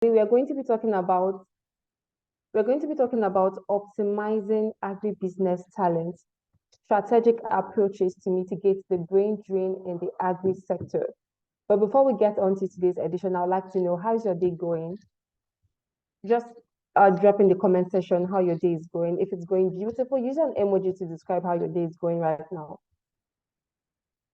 we are going to be talking about optimizing agribusiness talent, strategic approaches to mitigate the brain drain in the agri sector. But before we get on to today's edition, I'd like to know, how's your day going? Just drop in the comment section how your day is going. If it's going beautiful, use an emoji to describe how your day is going right now.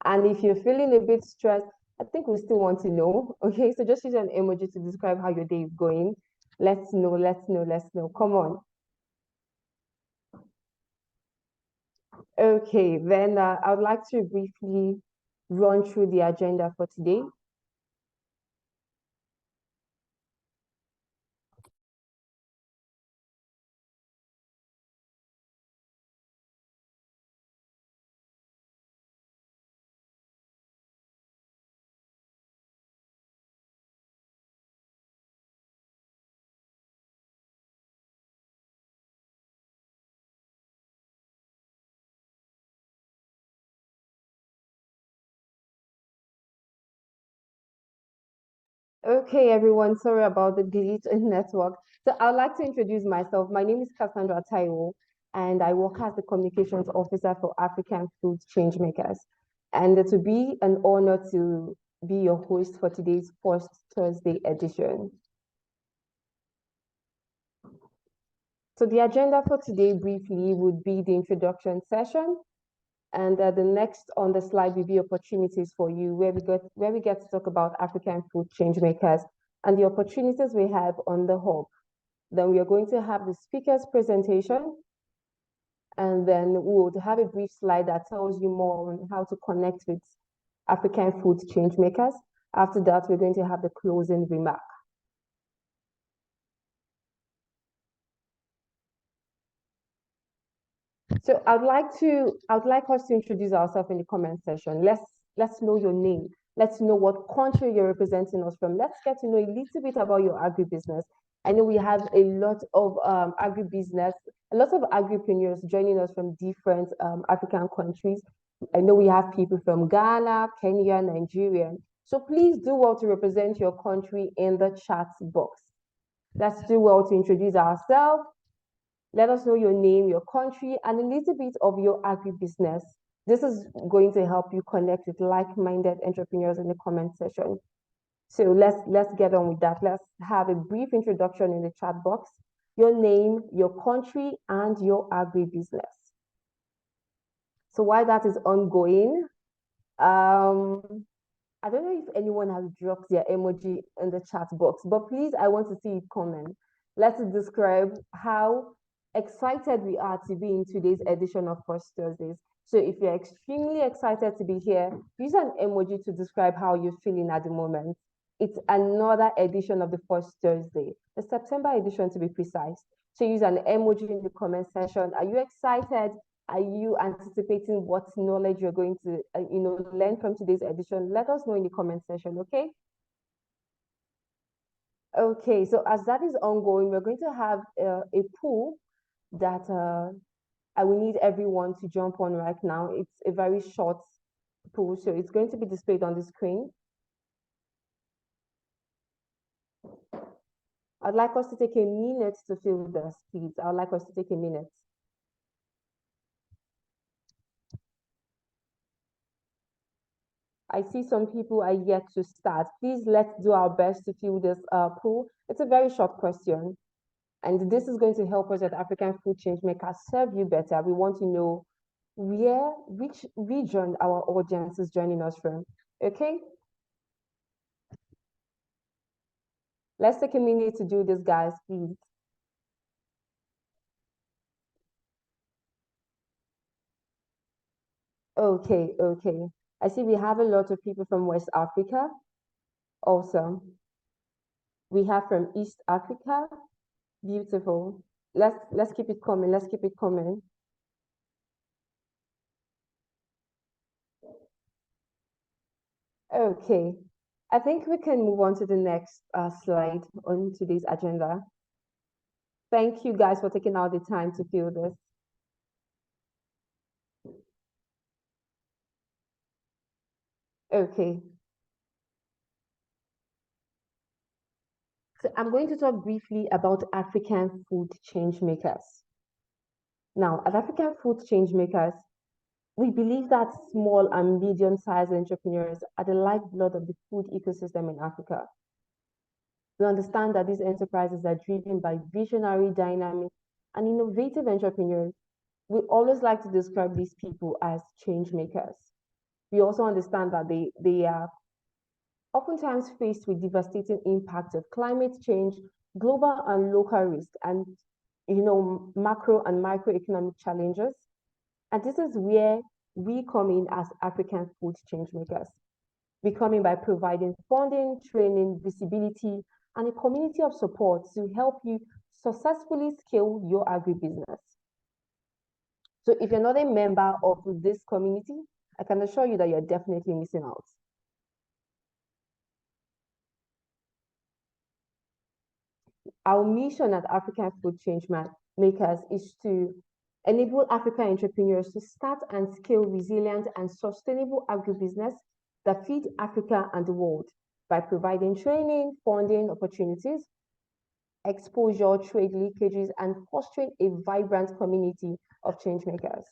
And if you're feeling a bit stressed, I think we still want to know. Okay, so just use an emoji to describe how your day is going. Let's know, let's know, let's know. Come on. Okay, then I would like to briefly run through the agenda for today. Okay, everyone, sorry about the glitch in network. So I'd like to introduce myself. My name is Cassandra Taiwo, and I work as the communications officer for African Food Changemakers. And it will be an honor to be your host for today's first Thursday edition. So the agenda for today briefly would be the introduction session, and the next on the slide will be opportunities for you, where we get to talk about African food change makers and the opportunities we have on the hub. Then we are going to have the speaker's presentation, and then we would have a brief slide that tells you more on how to connect with African food change makers. After that, we're going to have the closing remark. So I'd like us to introduce ourselves in the comment section. Let's know your name. Let's know what country you're representing us from. Let's get to know a little bit about your agribusiness. I know we have a lot of agribusiness, a lot of agripreneurs joining us from different African countries. I know we have people from Ghana, Kenya, Nigeria. So please do well to represent your country in the chat box. Let's do well to introduce ourselves. Let us know your name, your country, and a little bit of your agribusiness. This is going to help you connect with like-minded entrepreneurs in the comment section. So let's get on with that. Let's have a brief introduction in the chat box. Your name, your country, and your agribusiness. So while that is ongoing, I don't know if anyone has dropped their emoji in the chat box, but please, I want to see it comment. Let's describe how excited we are to be in today's edition of First Thursdays. So if you're extremely excited to be here, use an emoji to describe how you're feeling at the moment. It's another edition of the First Thursday, the September edition to be precise. So use an emoji in the comment section. Are you excited? Are you anticipating what knowledge you're going to learn from today's edition? Let us know in the comment section, okay? Okay, so as that is ongoing, we're going to have a pool that I will need everyone to jump on right now. It's a very short pool, so it's going to be displayed on the screen. I'd like us to take a minute to fill this, please. I'd like us to take a minute. I see some people are yet to start. Please let's do our best to fill this pool. It's a very short question. And this is going to help us at African Food Changemakers serve you better. We want to know which region our audience is joining us from. Okay? Let's take a minute to do this, guys, please. Okay, okay. I see we have a lot of people from West Africa. Awesome. We have from East Africa. Beautiful. Let's keep it coming. Let's keep it coming. Okay. I think we can move on to the next slide on today's agenda. Thank you guys for taking out the time to fill this. Okay. So I'm going to talk briefly about African food change makers. Now, at African food change makers, we believe that small and medium-sized entrepreneurs are the lifeblood of the food ecosystem in Africa. We understand that these enterprises are driven by visionary, dynamic, and innovative entrepreneurs. We always like to describe these people as change makers. We also understand that they are oftentimes faced with devastating impacts of climate change, global and local risk, and macro and microeconomic challenges. And this is where we come in as African food change makers. We come in by providing funding, training, visibility, and a community of support to help you successfully scale your agribusiness. So if you're not a member of this community, I can assure you that you're definitely missing out. Our mission at African Food Change Makers is to enable African entrepreneurs to start and scale resilient and sustainable agribusiness that feed Africa and the world by providing training, funding opportunities, exposure, trade leakages, and fostering a vibrant community of change makers.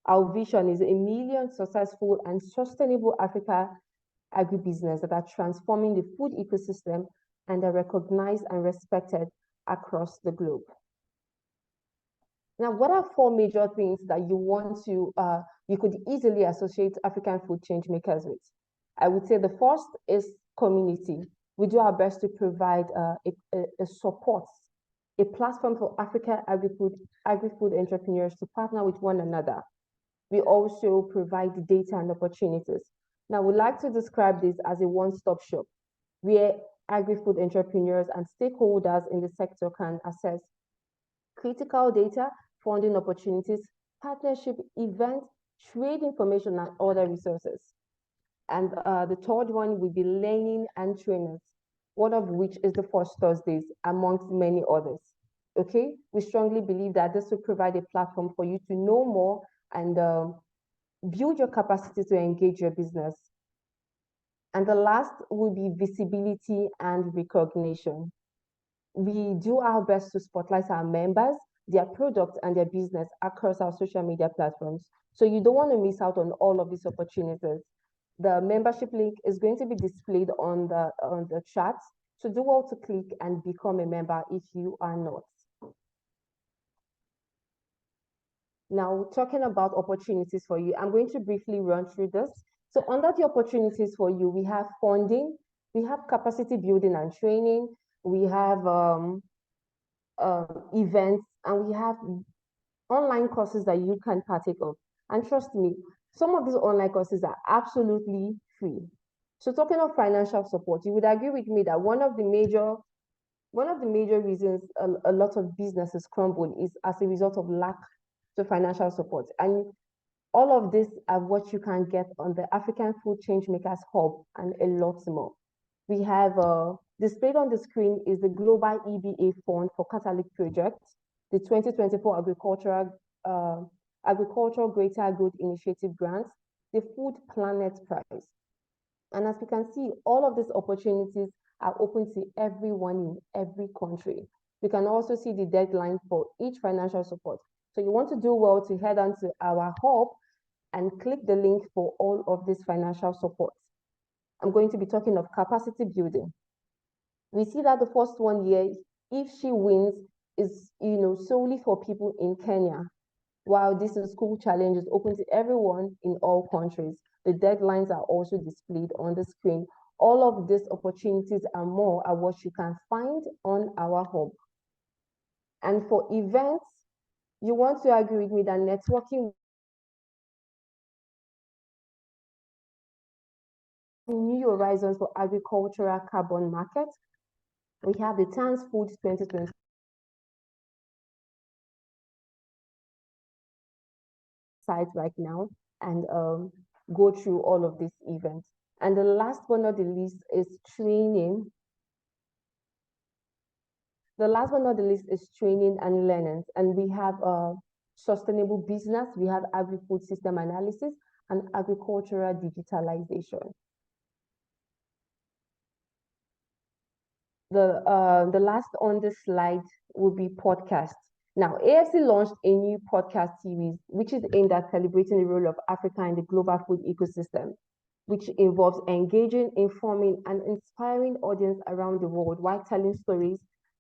Our vision is 1 million successful and sustainable Africa agribusiness that are transforming the food ecosystem and are recognized and respected across the globe. Now, what are 4 major things that you could easily associate African food change makers with? I would say the first is community. We do our best to provide a support, a platform for African agri-food entrepreneurs to partner with one another. We also provide data and opportunities. Now, we like to describe this as a one-stop shop where agri-food entrepreneurs and stakeholders in the sector can access critical data, funding opportunities, partnership events, trade information, and other resources. And the third one will be learning and trainings, one of which is the First Thursdays, amongst many others. Okay, we strongly believe that this will provide a platform for you to know more and build your capacity to engage your business. And the last will be visibility and recognition. We do our best to spotlight our members, their products, and their business across our social media platforms. So you don't want to miss out on all of these opportunities. The membership link is going to be displayed on the chat. So do well to click and become a member if you are not. Now, talking about opportunities for you, I'm going to briefly run through this. So under the opportunities for you, we have funding, we have capacity building and training, we have events, and we have online courses that you can partake of. And trust me, some of these online courses are absolutely free. So talking of financial support, you would agree with me that one of the major reasons a lot of businesses crumble is as a result of lack of financial support. And all of this are what you can get on the African Food Change Makers Hub and a lot more. We have displayed on the screen is the Global EBA Fund for Catalytic Projects, the 2024 Agricultural Greater Good Initiative Grants, the Food Planet Prize. And as you can see, all of these opportunities are open to everyone in every country. You can also see the deadline for each financial support. So you want to do well to head on to our hub and click the link for all of this financial support. I'm going to be talking of capacity building. We see that the first one here, If She Wins, is solely for people in Kenya, while this is school challenge is open to everyone in all countries. The deadlines are also displayed on the screen. All of these opportunities and more are what you can find on our hub. And for events, you want to agree with me that networking new horizons for agricultural carbon market. We have the Trans Food 2020 site right now and go through all of these events. And the last but not the least is training. The last but not the least is training and learning. And we have sustainable business, we have agri-food system analysis, and agricultural digitalization. the last on the slide will be podcast. Now, AFC launched a new podcast series, which is aimed at celebrating the role of Africa in the global food ecosystem, which involves engaging, informing, and inspiring audience around the world while telling stories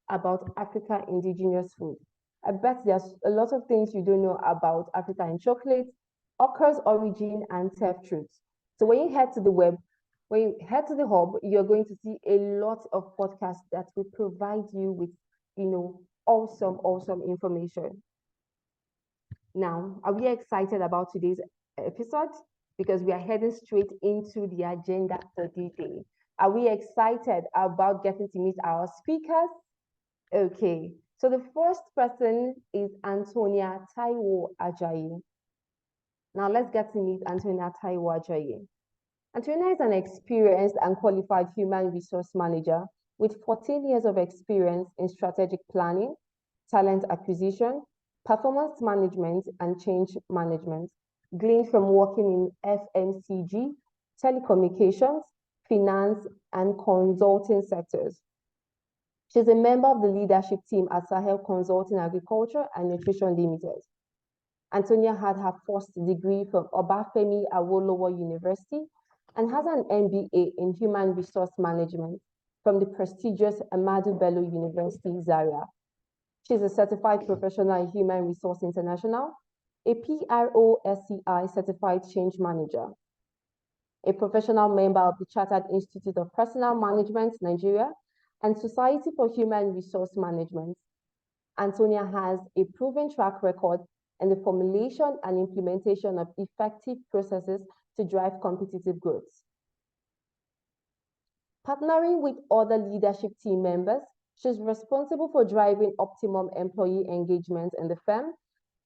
about Africa indigenous food. I bet there's a lot of things you don't know about Africa in chocolate, okra's origin, and self truths. So when you head to the web, when you head to the hub, you're going to see a lot of podcasts that will provide you with, awesome information. Now, are we excited about today's episode? Because we are heading straight into the agenda for the day. Are we excited about getting to meet our speakers? Okay, so the first person is Anthonia Taiwo-Ajayi. Now let's get to meet Anthonia Taiwo-Ajayi. Anthonia is an experienced and qualified human resource manager with 14 years of experience in strategic planning, talent acquisition, performance management, and change management, gleaned from working in FMCG, telecommunications, finance, and consulting sectors. She's a member of the leadership team at Sahel Consulting Agriculture and Nutrition Limited. Anthonia had her first degree from Obafemi Awolowo University and has an MBA in Human Resource Management from the prestigious Ahmadu Bello University, Zaria. She's a certified professional in Human Resource International, a PROSCI certified change manager, a professional member of the Chartered Institute of Personnel Management, Nigeria, and Society for Human Resource Management. Anthonia has a proven track record in the formulation and implementation of effective processes to drive competitive growth. Partnering with other leadership team members, she's responsible for driving optimum employee engagement in the firm,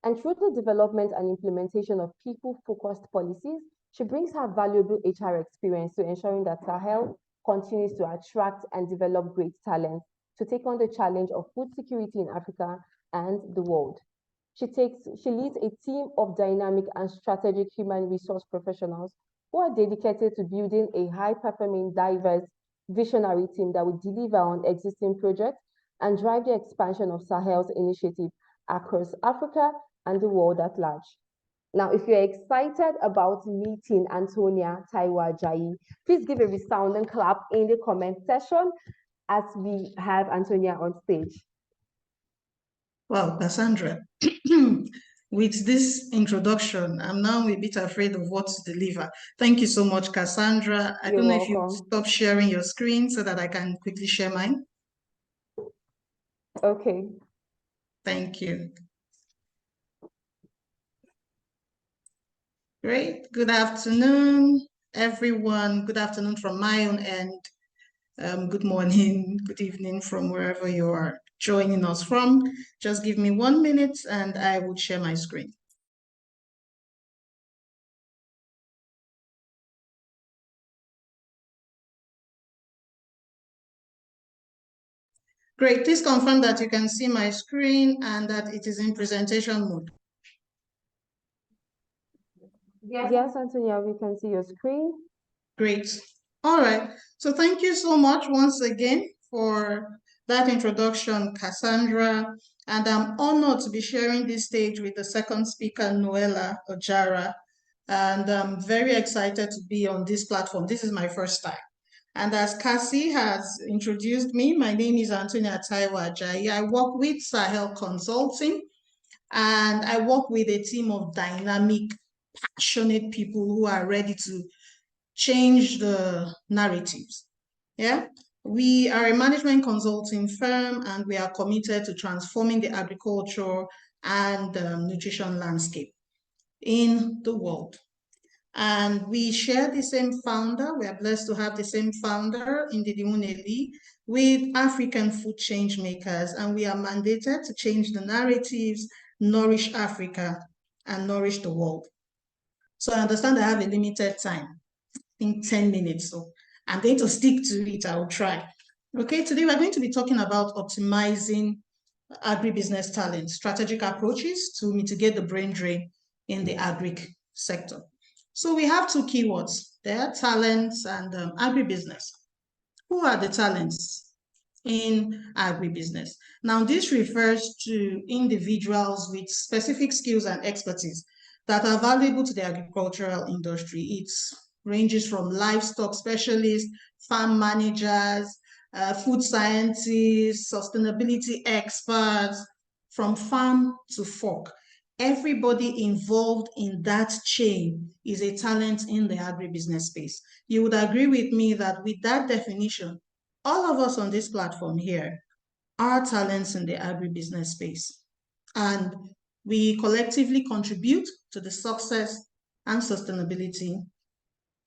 and through the development and implementation of people-focused policies, she brings her valuable HR experience to ensuring that Sahel continues to attract and develop great talent to take on the challenge of food security in Africa and the world. She leads a team of dynamic and strategic human resource professionals who are dedicated to building a high-performing, diverse, visionary team that will deliver on existing projects and drive the expansion of Sahel's initiative across Africa and the world at large. Now, if you're excited about meeting Anthonia Taiwo-Ajayi, please give a resounding clap in the comment section as we have Anthonia on stage. Wow, Cassandra, with this introduction, I'm now a bit afraid of what to deliver. Thank you so much, Cassandra. I don't know if you stop sharing your screen so that I can quickly share mine. Okay. Thank you. Great. Good afternoon, everyone. Good afternoon from my own end. Good morning, good evening from wherever you are joining us from. Just give me 1 minute and I will share my screen. Great. Please confirm that you can see my screen and that it is in presentation mode. Yes, Anthonia, we can see your screen. Great. All right. So thank you so much once again for that introduction, Cassandra. And I'm honored to be sharing this stage with the second speaker, Noela Ojara. And I'm very excited to be on this platform. This is my first time. And as Cassie has introduced me, my name is Anthonia Taiwo-Ajayi. I work with Sahel Consulting, and I work with a team of dynamic, passionate people who are ready to change the narratives. Yeah, we are a management consulting firm, and we are committed to transforming the agriculture and nutrition landscape in the world. And we share the same founder. We are blessed to have the same founder, Ndidi Muneli, with African food change makers. And we are mandated to change the narratives, nourish Africa, and nourish the world. So I understand I have a limited time, I think 10 minutes. So I'm going to stick to it. I will try. Okay, today we're going to be talking about optimizing agribusiness talent, strategic approaches to mitigate the brain drain in the agri sector. So we have two keywords there, talents and agribusiness. Who are the talents? in agribusiness. Now, this refers to individuals with specific skills and expertise that are valuable to the agricultural industry. It ranges from livestock specialists, farm managers, food scientists, sustainability experts, from farm to fork. Everybody involved in that chain is a talent in the agribusiness space. You would agree with me that with that definition, all of us on this platform here are talents in the agribusiness space. And we collectively contribute to the success and sustainability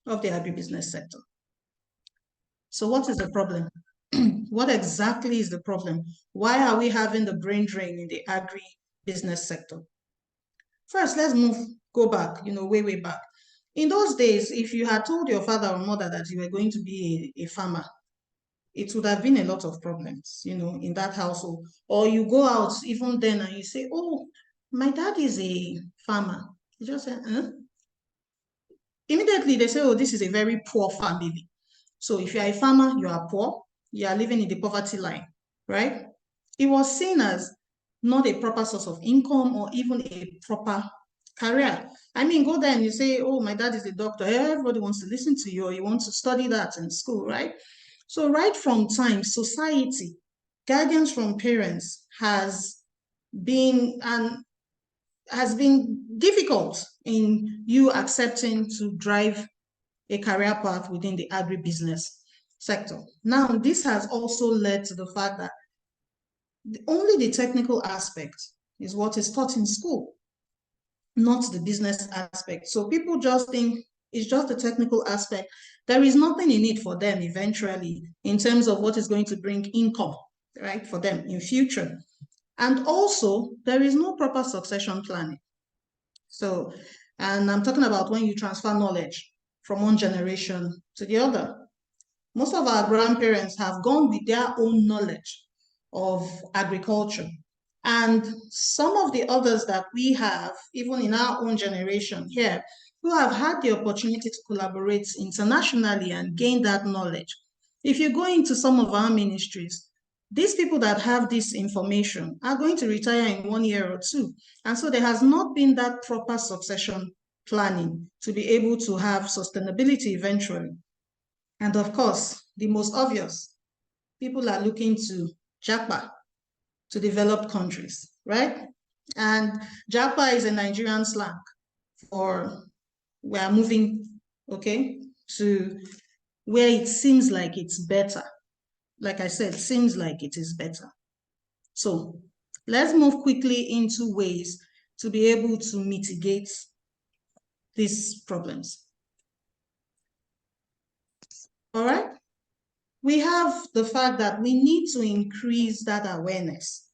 of the agribusiness sector. So what is the problem? What exactly is the problem? Why are we having the brain drain in the agribusiness sector? First, let's go back, way, way back. In those days, if you had told your father or mother that you were going to be a farmer, it would have been a lot of problems, in that household. Or you go out even then and you say, oh, my dad is a farmer. You just say, huh? Immediately they say, oh, this is a very poor family. So if you're a farmer, you are poor, you are living in the poverty line, right? It was seen as not a proper source of income or even a proper career. I mean, go there and you say, oh, my dad is a doctor. Everybody wants to listen to you, or you want to study that in school, right? So right from time, society, guidance from parents has been difficult in you accepting to drive a career path within the agribusiness sector. Now, this has also led to the fact that only the technical aspect is what is taught in school, not the business aspect. So people just think it's just the technical aspect. There is nothing in it for them eventually in terms of what is going to bring income, right, for them in future. And also, there is no proper succession planning. So, and I'm talking about when you transfer knowledge from one generation to the other. Most of our grandparents have gone with their own knowledge of agriculture. And some of the others that we have, even in our own generation here, who have had the opportunity to collaborate internationally and gain that knowledge. If you go into some of our ministries, these people that have this information are going to retire in 1 year or 2. And so there has not been that proper succession planning to be able to have sustainability eventually. And of course, the most obvious, people are looking to Japa, to developed countries, right? And Japa is a Nigerian slang for we are moving, okay, to where it seems like it's better. Like I said, seems like it is better. So let's move quickly into ways to be able to mitigate these problems. All right? We have the fact that we need to increase that awareness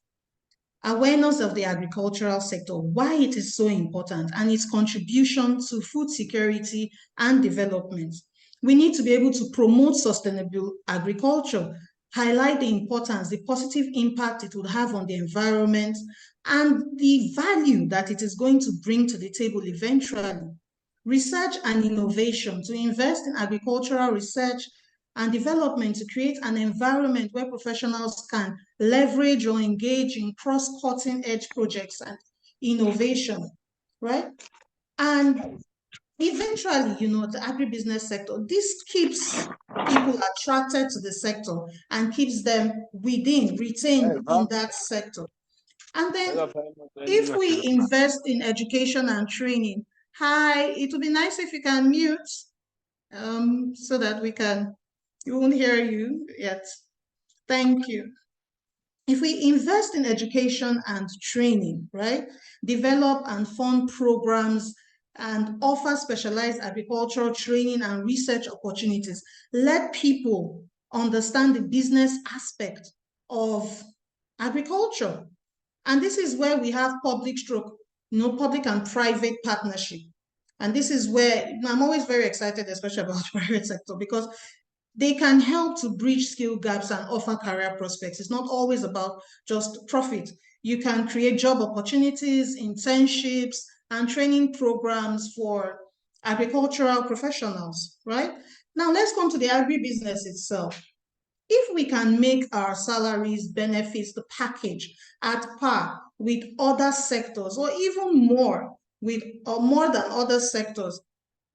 of the agricultural sector, why it is so important, and its contribution to food security and development. We need to be able to promote sustainable agriculture, highlight the importance, the positive impact it would have on the environment, and the value that it is going to bring to the table eventually. Research and innovation, to invest in agricultural research and development to create an environment where professionals can leverage or engage in cross-cutting edge projects and innovation, right? And eventually, the agribusiness sector, this keeps people attracted to the sector and keeps them retained in that sector. And then if we invest in education and training, it would be nice if you can mute so that we won't hear you yet. Thank you. If we invest in education and training, right, develop and fund programs and offer specialized agricultural training and research opportunities, let people understand the business aspect of agriculture. And this is where we have public and private partnership. And this is where I'm always very excited, especially about the private sector, because they can help to bridge skill gaps and offer career prospects. It's not always about just profit. You can create job opportunities, internships, and training programs for agricultural professionals, right? Now let's come to the agribusiness itself. If we can make our salaries, benefits, the package at par with other sectors, or even more more than other sectors,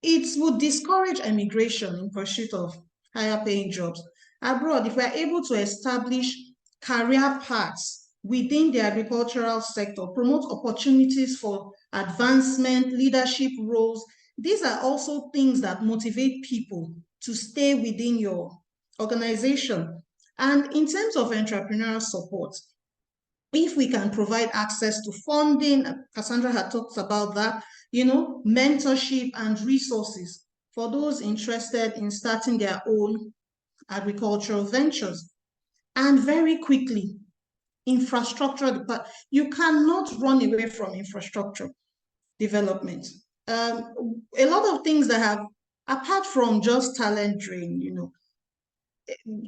it would discourage emigration in pursuit of higher paying jobs abroad. If we are able to establish career paths within the agricultural sector, promote opportunities for advancement, leadership roles, these are also things that motivate people to stay within your organization. And in terms of entrepreneurial support, if we can provide access to funding, Cassandra had talked about that, mentorship and resources for those interested in starting their own agricultural ventures. And very quickly, infrastructure, you cannot run away from infrastructure development. A lot of things that have, apart from just talent drain,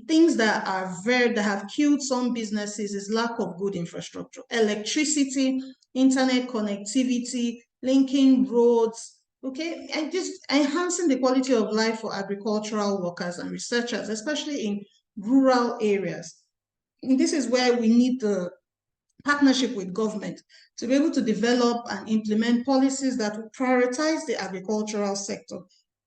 things that have killed some businesses is lack of good infrastructure, electricity, internet connectivity, linking roads, okay, and just enhancing the quality of life for agricultural workers and researchers, especially in rural areas. And this is where we need the partnership with government to be able to develop and implement policies that will prioritize the agricultural sector,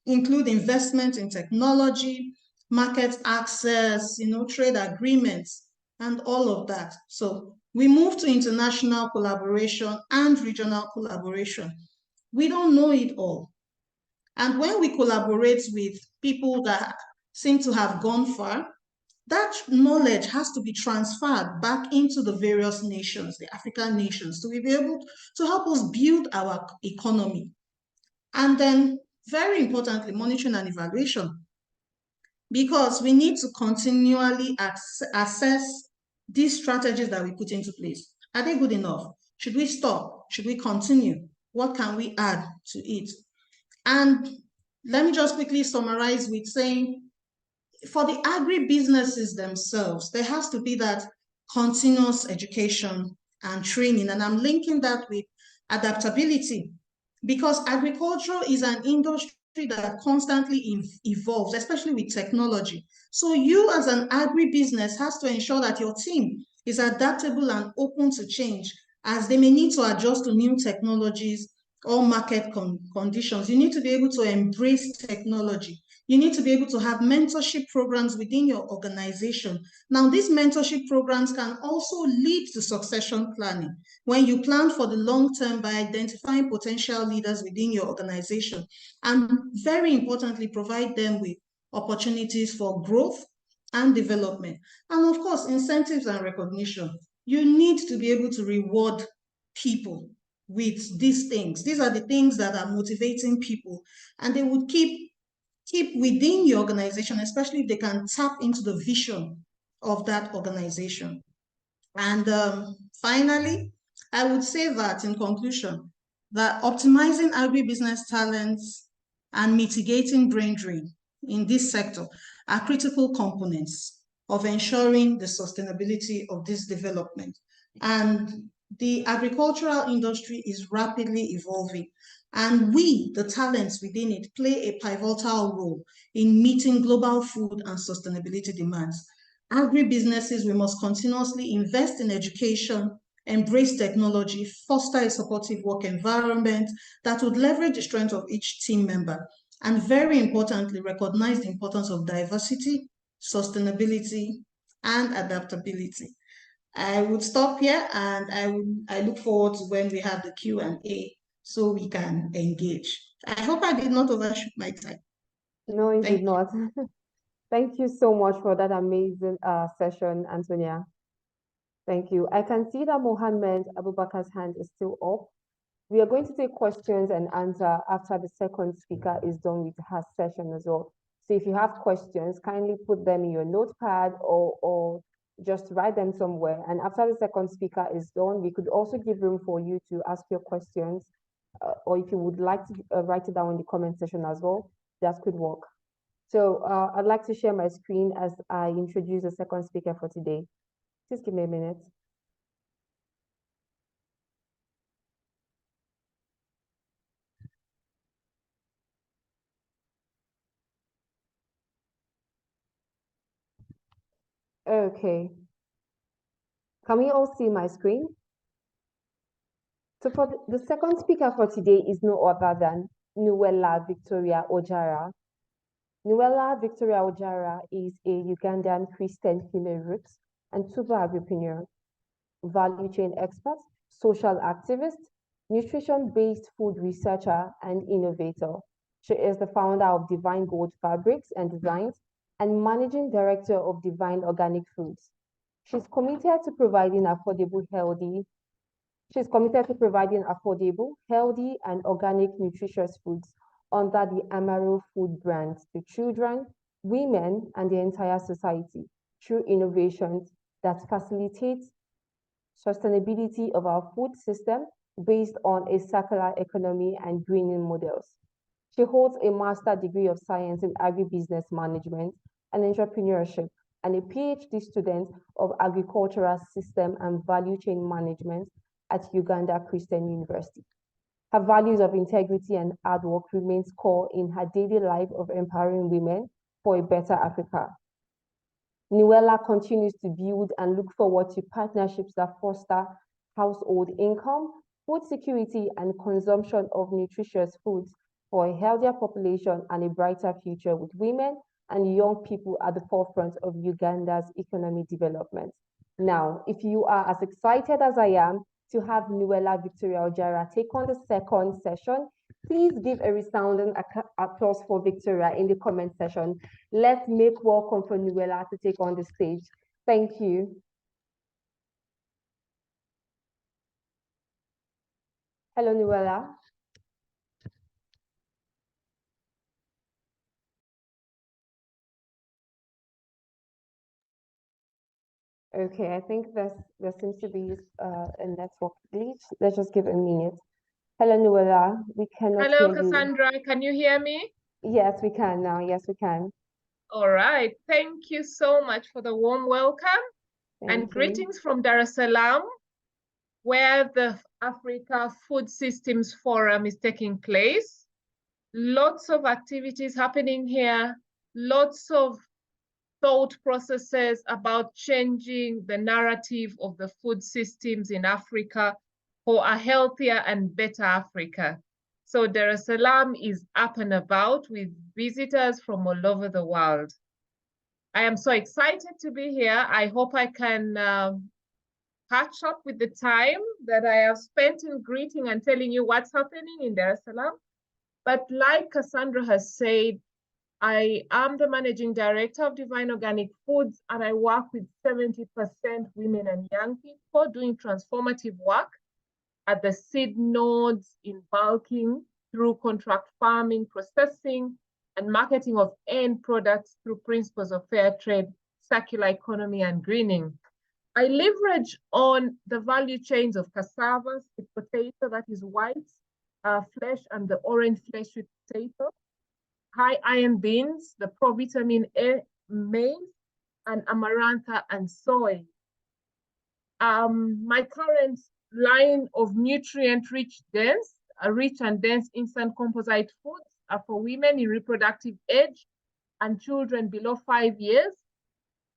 include investment in technology, market access, trade agreements, and all of that. So we move to international collaboration and regional collaboration. We don't know it all. And when we collaborate with people that seem to have gone far, that knowledge has to be transferred back into the various nations, the African nations, to be able to help us build our economy. And then, very importantly, monitoring and evaluation, because we need to continually assess these strategies that we put into place. Are they good enough? Should we stop? Should we continue? What can we add to it? And let me just quickly summarize with saying, for the agribusinesses themselves, there has to be that continuous education and training. And I'm linking that with adaptability, because agriculture is an industry that constantly evolves, especially with technology. So you as an agribusiness has to ensure that your team is adaptable and open to change, as they may need to adjust to new technologies or market conditions. You need to be able to embrace technology. You need to be able to have mentorship programs within your organization. Now, these mentorship programs can also lead to succession planning, when you plan for the long term by identifying potential leaders within your organization, and very importantly, provide them with opportunities for growth and development. And of course, incentives and recognition. You need to be able to reward people with these things. These are the things that are motivating people, and they would keep within your organization, especially if they can tap into the vision of that organization. And finally, I would say that in conclusion, that optimizing agribusiness talents and mitigating brain drain in this sector are critical components of ensuring the sustainability of this development. And the agricultural industry is rapidly evolving, and we, the talents within it, play a pivotal role in meeting global food and sustainability demands. Agribusinesses, we must continuously invest in education, embrace technology, foster a supportive work environment that would leverage the strength of each team member, and very importantly, recognize the importance of diversity, sustainability, and adaptability. I would stop here, and I look forward to when we have the Q&A so we can engage. I hope I did not overshoot my time. No, you Thank did not. Thank you so much for that amazing session, Anthonia. Thank you. I can see that Mohammed Abubakar's hand is still up. We are going to take questions and answer after the second speaker is done with her session as well. So if you have questions, kindly put them in your notepad or just write them somewhere. And after the second speaker is done, we could also give room for you to ask your questions, or if you would like to write it down in the comment section as well, that could work. So I'd like to share my screen as I introduce the second speaker for today. Just give me a minute. Okay. Can we all see my screen? So for the second speaker for today is no other than Noela Victoria Ojara. Noela Victoria Ojara is a Ugandan Christian female roots and super agripreneur, value chain expert, social activist, nutrition-based food researcher, and innovator. She is the founder of Divine Gold Fabrics and Designs and managing director of Divine Organic Foods. She's committed to providing affordable, healthy, She's committed to providing affordable, healthy, and organic nutritious foods under the Amaro Food brand to children, women, and the entire society through innovations that facilitate sustainability of our food system based on a circular economy and greening models. She holds a master's degree of science in agribusiness management and entrepreneurship and a PhD student of agricultural system and value chain management at Uganda Christian University. Her values of integrity and hard work remains core in her daily life of empowering women for a better Africa. Noela continues to build and look forward to partnerships that foster household income, food security, and consumption of nutritious foods for a healthier population and a brighter future with women and young people at the forefront of Uganda's economic development. Now, if you are as excited as I am to have Noela Victoria Ojara take on the second session, please give a resounding applause for Victoria in the comment section. Let's make welcome for Noela to take on the stage. Thank you. Hello, Noela. Okay, I think there seems to be a network glitch. Let's just give a minute. Hello, Noela. We cannot Hello, hear Cassandra. you. Can you hear me? Yes, we can now. Yes, we can. All right. Thank you so much for the warm welcome. Thank you. Greetings from Dar es Salaam, where the Africa Food Systems Forum is taking place. Lots of activities happening here, lots of thought processes about changing the narrative of the food systems in Africa for a healthier and better Africa. So Dar es Salaam is up and about with visitors from all over the world. I am so excited to be here. I hope I can catch up with the time that I have spent in greeting and telling you what's happening in Dar es Salaam. But like Cassandra has said, I am the managing director of Divine Organic Foods, and I work with 70% women and young people doing transformative work at the seed nodes in bulking through contract farming, processing, and marketing of end products through principles of fair trade, circular economy, and greening. I leverage on the value chains of cassava, sweet potato, that is white flesh, and the orange flesh sweet potato, high iron beans, the provitamin A maize, and amarantha and soy. My current line of nutrient-rich and dense instant composite foods are for women in reproductive age and children below 5 years.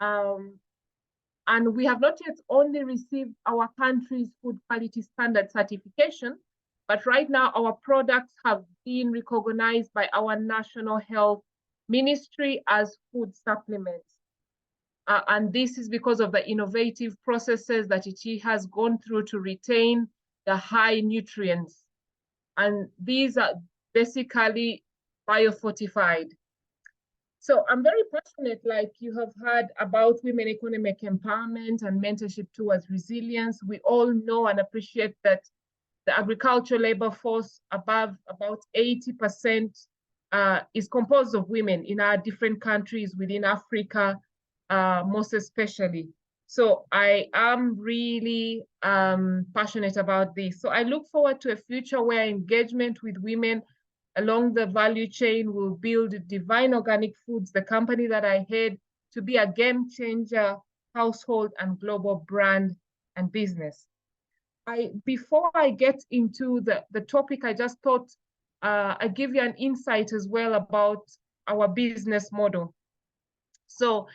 And we have not yet only received our country's food quality standard certification, but right now our products have been recognized by our National Health Ministry as food supplements. And this is because of the innovative processes that it has gone through to retain the high nutrients. And these are basically biofortified. So I'm very passionate, like you have heard, about women economic empowerment and mentorship towards resilience. We all know and appreciate that the agricultural labor force, above about 80%, is composed of women in our different countries within Africa, most especially. So I am really passionate about this. So I look forward to a future where engagement with women along the value chain will build Divine Organic Foods, the company that I head, to be a game changer, household and global brand and business. Before I get into the topic, I just thought I give you an insight as well about our business model. So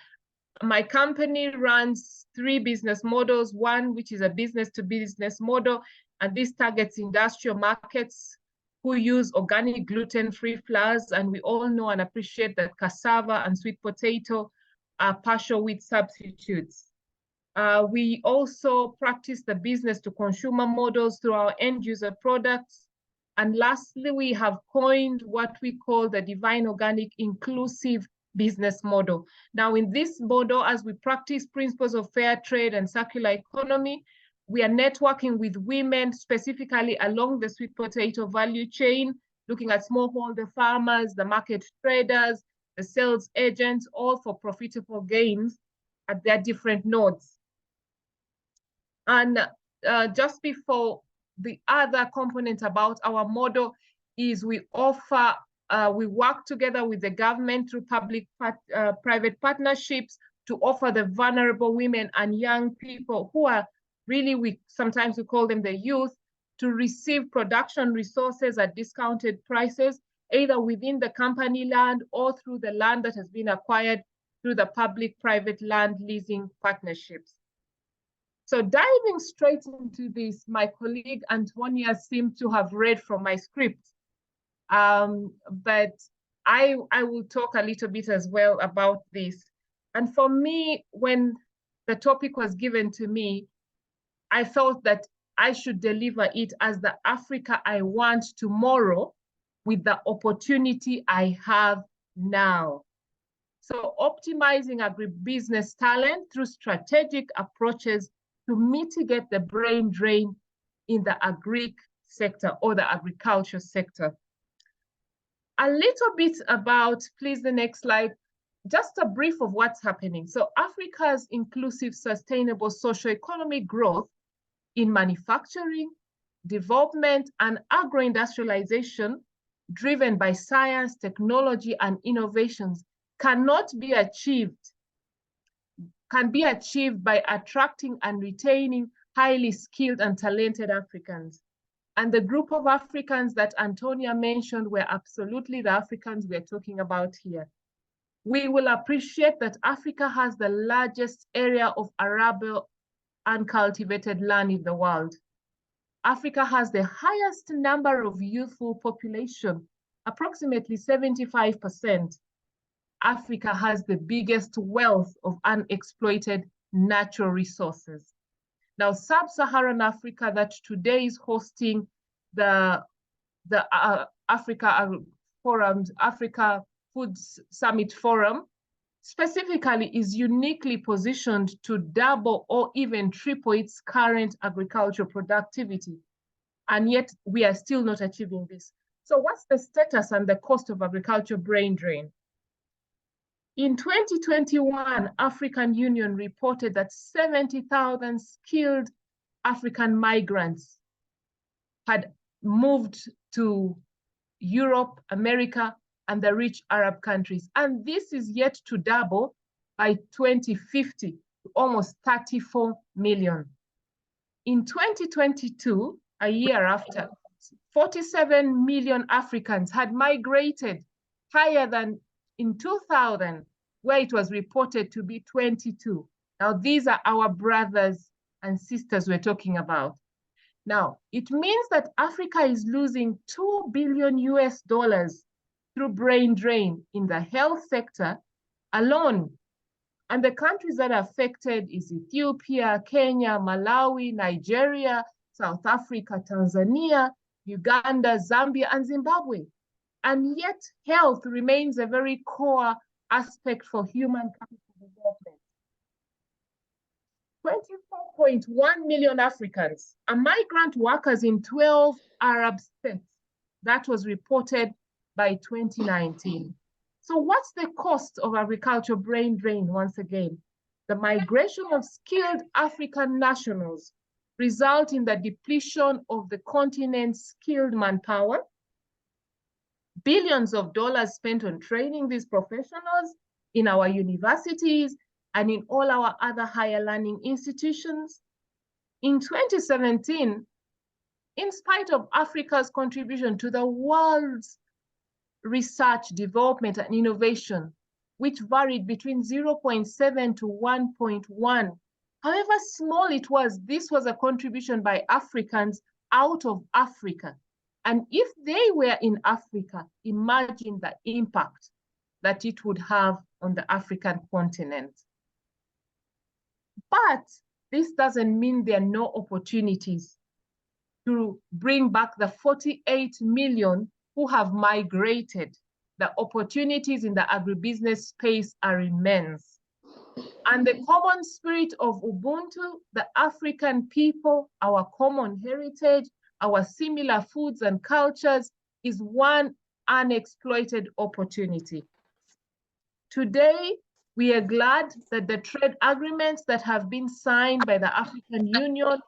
My company runs 3 business models, one which is a business-to-business model, and this targets industrial markets who use organic gluten-free flours, and we all know and appreciate that cassava and sweet potato are partial wheat substitutes. We also practice the business-to-consumer models through our end-user products. And lastly, we have coined what we call the divine organic inclusive business model. Now, in this model, as we practice principles of fair trade and circular economy, we are networking with women specifically along the sweet potato value chain, looking at smallholder farmers, the market traders, the sales agents, all for profitable gains at their different nodes. And just before, the other component about our model is we offer, we work together with the government through public-private partnerships to offer the vulnerable women and young people who are really, sometimes we call them the youth, to receive production resources at discounted prices, either within the company land or through the land that has been acquired through the public-private land leasing partnerships. So diving straight into this, my colleague Anthonia seemed to have read from my script, but I will talk a little bit as well about this. And for me, when the topic was given to me, I felt that I should deliver it as the Africa I want tomorrow with the opportunity I have now. So optimizing agribusiness talent through strategic approaches to mitigate the brain drain in the agri sector or the agriculture sector. A little bit about, please, the next slide, just a brief of what's happening. So Africa's inclusive, sustainable socio-economic growth in manufacturing, development, and agro-industrialization driven by science, technology, and innovations can be achieved by attracting and retaining highly skilled and talented Africans. And the group of Africans that Anthonia mentioned were absolutely the Africans we're talking about here. We will appreciate that Africa has the largest area of arable uncultivated land in the world. Africa has the highest number of youthful population, approximately 75%. Africa has the biggest wealth of unexploited natural resources. Now, Sub-Saharan Africa that today is hosting the Africa Forum, Africa Food Summit Forum, specifically is uniquely positioned to double or even triple its current agricultural productivity. And yet we are still not achieving this. So what's the status and the cost of agriculture brain drain? In 2021, African Union reported that 70,000 skilled African migrants had moved to Europe, America, and the rich Arab countries. And this is yet to double by 2050 to almost 34 million. In 2022, a year after, 47 million Africans had migrated, higher than in 2000, where it was reported to be 22. Now, these are our brothers and sisters we're talking about. Now, it means that Africa is losing $2 billion through brain drain in the health sector alone. And the countries that are affected is Ethiopia, Kenya, Malawi, Nigeria, South Africa, Tanzania, Uganda, Zambia, and Zimbabwe. And yet health remains a very core aspect for human capital development. 24.1 million Africans are migrant workers in 12 Arab states. That was reported by 2019. So what's the cost of agriculture brain drain once again? The migration of skilled African nationals result in the depletion of the continent's skilled manpower, billions of dollars spent on training these professionals in our universities and in all our other higher learning institutions. In 2017, in spite of Africa's contribution to the world's research, development, and innovation, which varied between 0.7 to 1.1. However small it was, this was a contribution by Africans out of Africa. And if they were in Africa, imagine the impact that it would have on the African continent. But this doesn't mean there are no opportunities to bring back the 48 million who have migrated. The opportunities in the agribusiness space are immense. And the common spirit of Ubuntu, the African people, our common heritage, our similar foods and cultures is one unexploited opportunity. Today, we are glad that the trade agreements that have been signed by the African Union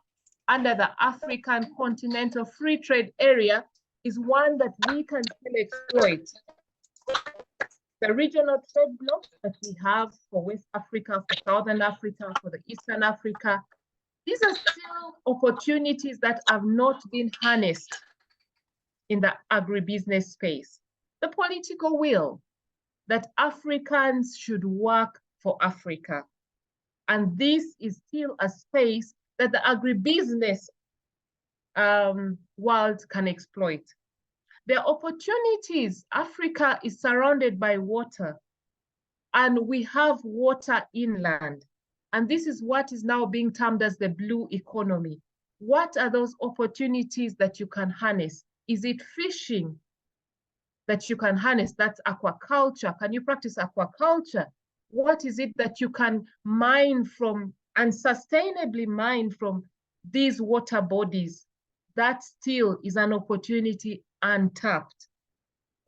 under the African Continental Free Trade Area is one that we can still exploit. The regional trade blocks that we have for West Africa, for Southern Africa, for the Eastern Africa, these are still opportunities that have not been harnessed in the agribusiness space. The political will that Africans should work for Africa. And this is still a space that the agribusiness world can exploit. The opportunities, Africa is surrounded by water, and we have water inland. And this is what is now being termed as the blue economy. What are those opportunities that you can harness? Is it fishing that you can harness? That's aquaculture. Can you practice aquaculture? What is it that you can mine from and sustainably mine from these water bodies? That still is an opportunity untapped.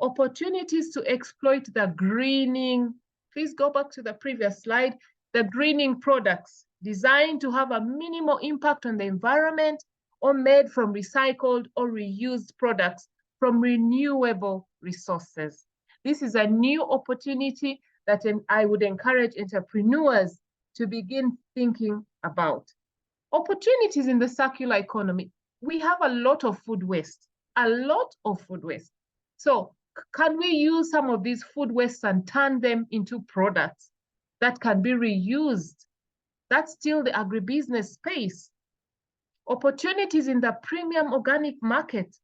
Opportunities to exploit the greening. Please go back to the previous slide. The greening products designed to have a minimal impact on the environment or made from recycled or reused products from renewable resources. This is a new opportunity that I would encourage entrepreneurs to begin thinking about. Opportunities in the circular economy. We have a lot of food waste, a lot of food waste. So can we use some of these food wastes and turn them into products that can be reused? That's still the agribusiness space. Opportunities in the premium organic market.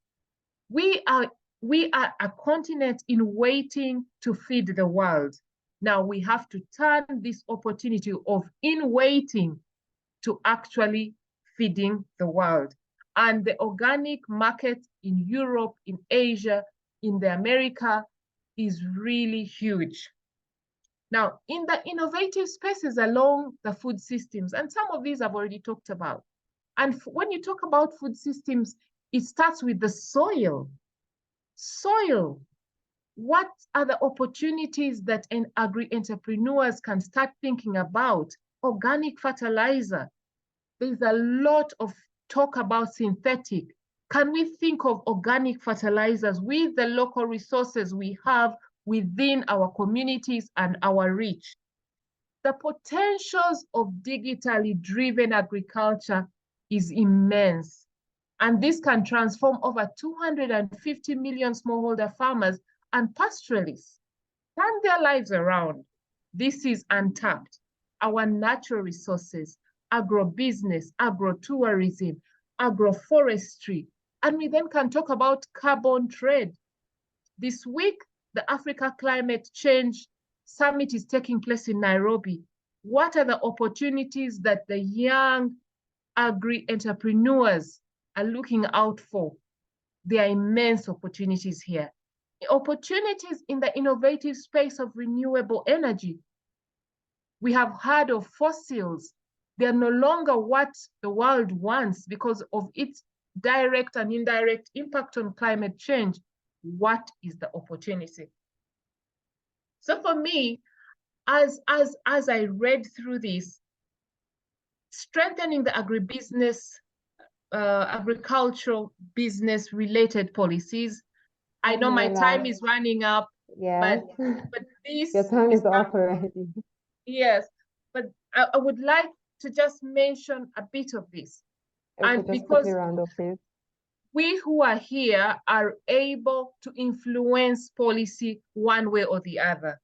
We are a continent in waiting to feed the world. Now we have to turn this opportunity of in waiting to actually feeding the world. And the organic market in Europe, in Asia, in the America is really huge. Now, in the innovative spaces along the food systems, and some of these I've already talked about. And when you talk about food systems, it starts with the soil. Soil. What are the opportunities that agri-entrepreneurs can start thinking about? Organic fertilizer. There's a lot of talk about synthetic. Can we think of organic fertilizers with the local resources we have within our communities and our reach? The potentials of digitally driven agriculture is immense. And this can transform over 250 million smallholder farmers and pastoralists, turn their lives around. This is untapped. Our natural resources, agrobusiness, agrotourism, agroforestry, and we then can talk about carbon trade. This week, the Africa Climate Change Summit is taking place in Nairobi. What are the opportunities that the young agri-entrepreneurs are looking out for? There are immense opportunities here. Opportunities in the innovative space of renewable energy. We have heard of fossils. They are no longer what the world wants because of its direct and indirect impact on climate change. What is the opportunity? So for me, as I read through this, strengthening the agribusiness, agricultural business related policies. I know my time is running up. Yeah. But this your time is up already. Yes, but I would like to just mention a bit of this. Okay, and because round up, please. We who are here are able to influence policy one way or the other.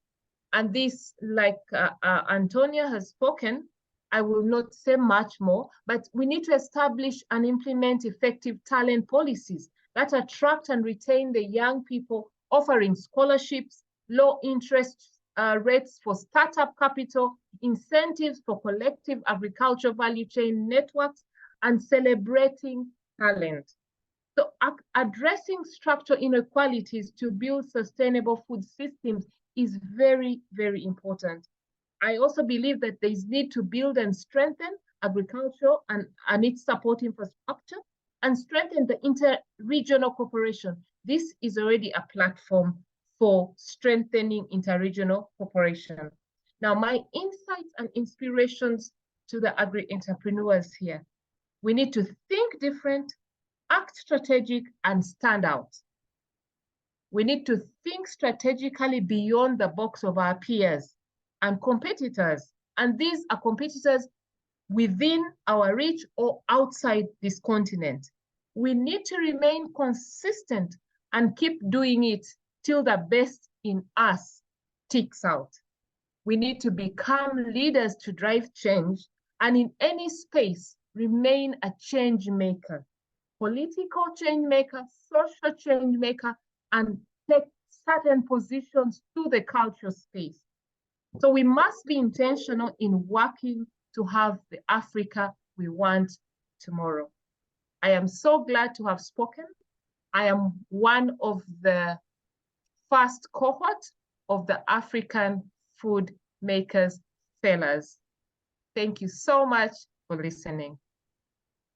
And this, like Anthonia has spoken, I will not say much more, but we need to establish and implement effective talent policies that attract and retain the young people, offering scholarships, low interest rates for startup capital, incentives for collective agriculture value chain networks, and celebrating talent. So addressing structural inequalities to build sustainable food systems is very, very important. I also believe that there is need to build and strengthen agriculture and its support infrastructure and strengthen the inter-regional cooperation. This is already a platform for strengthening inter-regional cooperation. Now, my insights and inspirations to the agri-entrepreneurs here. We need to think different, act strategic, and stand out. We need to think strategically beyond the box of our peers and competitors. And these are competitors within our reach or outside this continent. We need to remain consistent and keep doing it till the best in us sticks out. We need to become leaders to drive change, and in any space, remain a change maker, political change maker, social change maker, and take certain positions to the cultural space. So we must be intentional in working to have the Africa we want tomorrow. I am so glad to have spoken. I am one of the first cohort of the African Food Makers Fellows. Thank you so much for listening.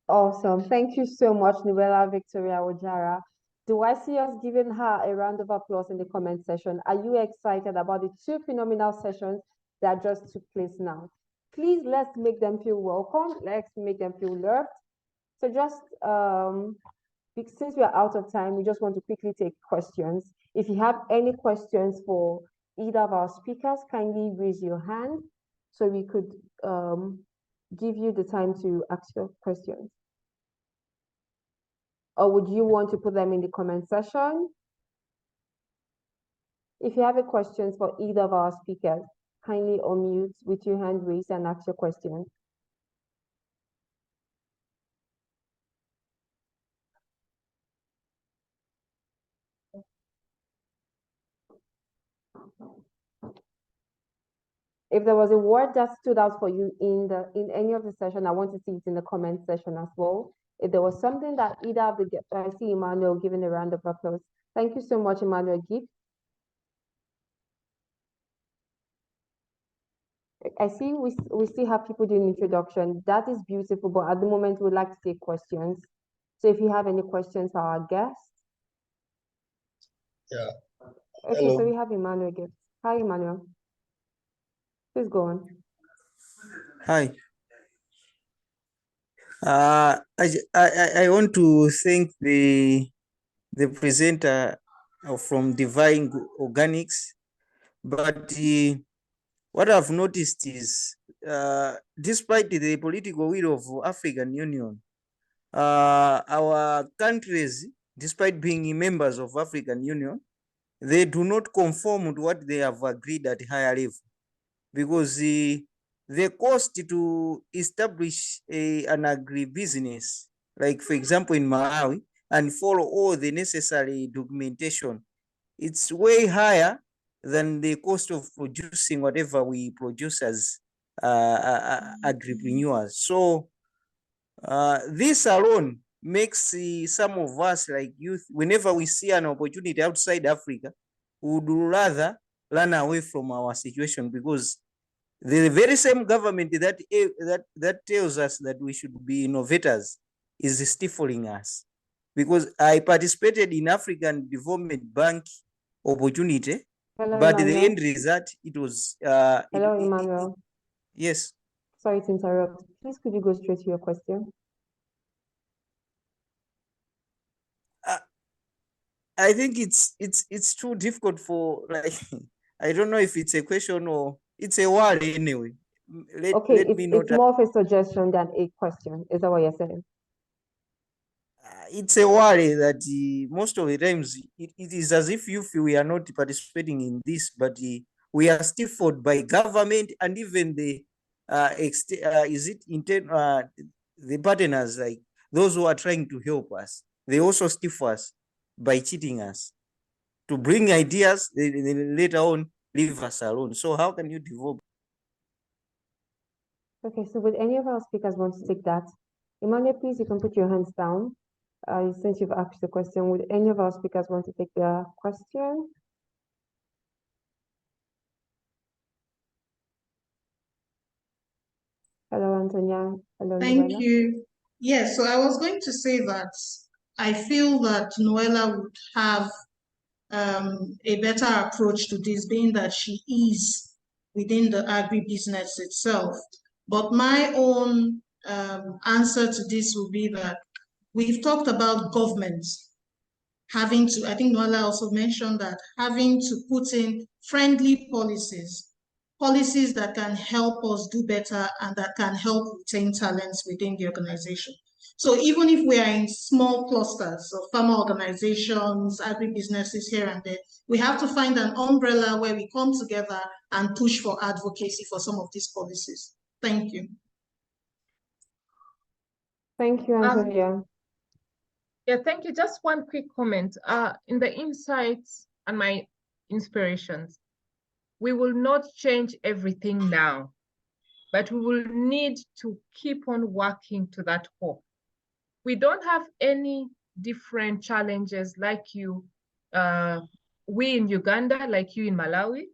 Awesome. Thank you so much, Noela Victoria Ojara. Do I see us giving her a round of applause in the comment section? Are you excited about the two phenomenal sessions that just took place now? Please, let's make them feel welcome. Let's make them feel loved. So just, since we are out of time, we just want to quickly take questions. If you have any questions for either of our speakers, kindly raise your hand so we could give you the time to ask your questions. Or would you want to put them in the comment section? If you have a question for either of our speakers, kindly unmute with your hand raised and ask your question. If there was a word that stood out for you in any of the session, I want to see it in the comment section as well. If there was something that either of the, I see Emmanuel giving a round of applause. Thank you so much, Emmanuel Gift. I see we still have people doing introduction. That is beautiful, but at the moment we'd like to take questions. So if you have any questions for our guests. Yeah. Okay, Hello. so we have Emmanuel Gift. Hi, Emmanuel. Please go on. Hi. I want to thank the presenter from Divine Organics, but what I've noticed is despite the political will of African Union, our countries, despite being members of African Union, they do not conform to what they have agreed at higher level, because the cost to establish an agribusiness, like for example in Malawi, and follow all the necessary documentation, it's way higher than the cost of producing whatever we produce as agripreneurs. So this alone makes some of us, like youth, whenever we see an opportunity outside Africa, we would rather run away from our situation, because the very same government that tells us that we should be innovators is stifling us. Because I participated in African Development Bank opportunity, Hello, but Emmanuel. the end result, it was Hello, Emmanuel. Yes. Sorry to interrupt. Please, could you go straight to your question? I think it's too difficult for, like, I don't know if it's a question or it's a worry anyway. Okay, it's more of a suggestion than a question. Is that what you're saying? It's a worry that most of the times it is as if you feel we are not participating in this, but we are stifled by government and even the the partners, like those who are trying to help us. They also stifle us by cheating us to bring ideas, then later on leave us alone. So how can you develop? Okay, so would any of our speakers want to take that? Emmanuel, please, you can put your hands down. Since you've asked the question, would any of our speakers want to take the question? Hello, Anthonia. Hello, Thank Noela. you. Yes, so I was going to say that I feel that Noela would have a better approach to this, being that she is within the agribusiness itself. But my own answer to this will be that we've talked about governments having to, I think Noela also mentioned that, having to put in friendly policies that can help us do better and that can help retain talents within the organization. So even if we are in small clusters of farmer organizations, agribusinesses here and there, we have to find an umbrella where we come together and push for advocacy for some of these policies. Thank you. Thank you, Anthonia. Yeah, thank you. Just one quick comment. In the insights and my inspirations, we will not change everything now, but we will need to keep on working to that hope. We don't have any different challenges like you, we in Uganda, like you in Malawi,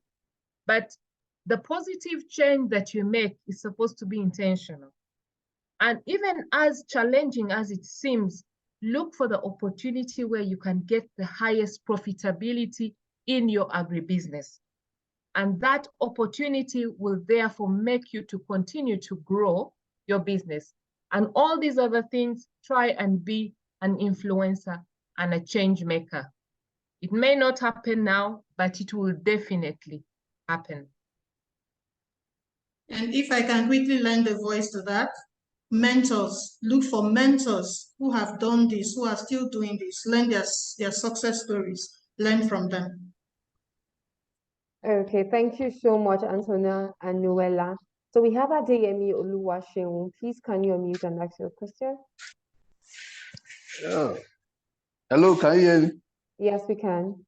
but the positive change that you make is supposed to be intentional. And even as challenging as it seems, look for the opportunity where you can get the highest profitability in your agribusiness. And that opportunity will therefore make you to continue to grow your business. And all these other things, try and be an influencer and a change maker. It may not happen now, but it will definitely happen. And if I can quickly lend a voice to that, mentors, look for mentors who have done this, who are still doing this, learn their success stories, learn from them. Okay, thank you so much, Anthonia and Noela. So we have Adeyemi Oluwaseun. Please, can you unmute and ask your question? Yeah. Hello, can you hear me? Yes, we can.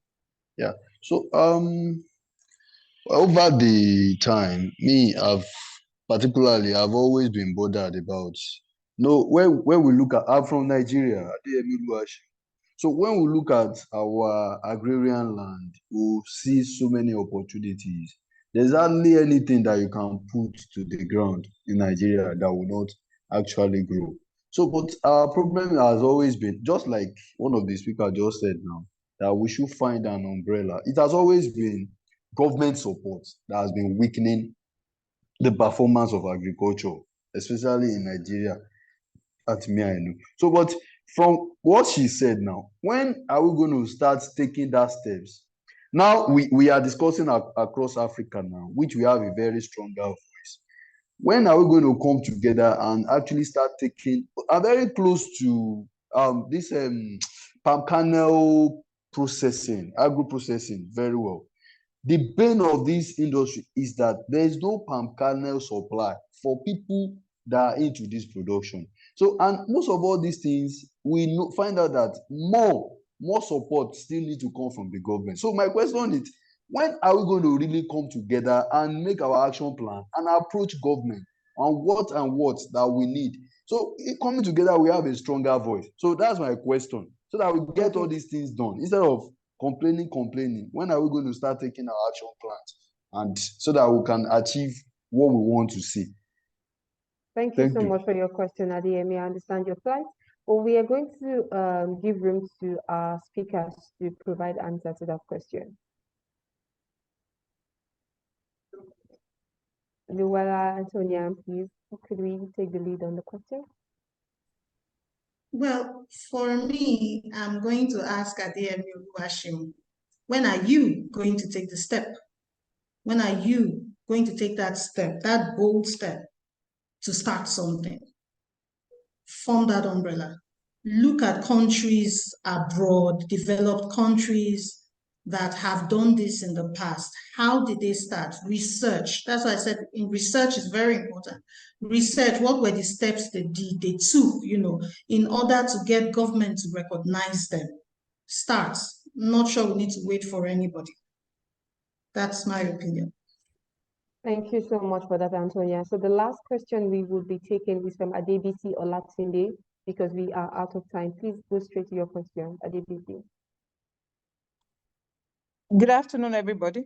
Yeah. So over the time, I've always been bothered about when we look at, I'm from Nigeria, Adeyemi Oluwaseun. So when we look at our agrarian land, we see so many opportunities. There's hardly anything that you can put to the ground in Nigeria that will not actually grow. So, but our problem has always been, just like one of the speakers just said now, that we should find an umbrella. It has always been government support that has been weakening the performance of agriculture, especially in Nigeria, at me, I know. So, but from what she said now, when are we going to start taking that steps? Now we are discussing across Africa now, which we have a very stronger voice. When are we going to come together and actually start taking, are very close to this palm kernel processing, agro processing, very well. The bane of this industry is that there is no palm kernel supply for people that are into this production. So, and most of all these things, we find out that more support still need to come from the government. So my question is, when are we going to really come together and make our action plan and approach government on what that we need? So coming together, we have a stronger voice. So that's my question, so that we get all these things done instead of complaining. When are we going to start taking our action plans, and so that we can achieve what we want to see? Thank you so much for your question, Adeyemi. I understand your plight. But we are going to give room to our speakers to provide answer to that question. Noela, Anthonia, please, could we take the lead on the question? Well, for me, I'm going to ask Adeyemi Oluwaseun, when are you going to take the step? When are you going to take that step, that bold step, to start something? Form that umbrella. Look at countries abroad, developed countries, that have done this in the past. How did they start? Research. That's why I said in research is very important. Research, what were the steps they did, they took, in order to get government to recognize them. Start. Not sure we need to wait for anybody. That's my opinion. Thank you so much for that, Anthonia. So the last question we will be taking is from Adebisi Olatunde, because we are out of time. Please go straight to your question, Adebisi. Good afternoon, everybody.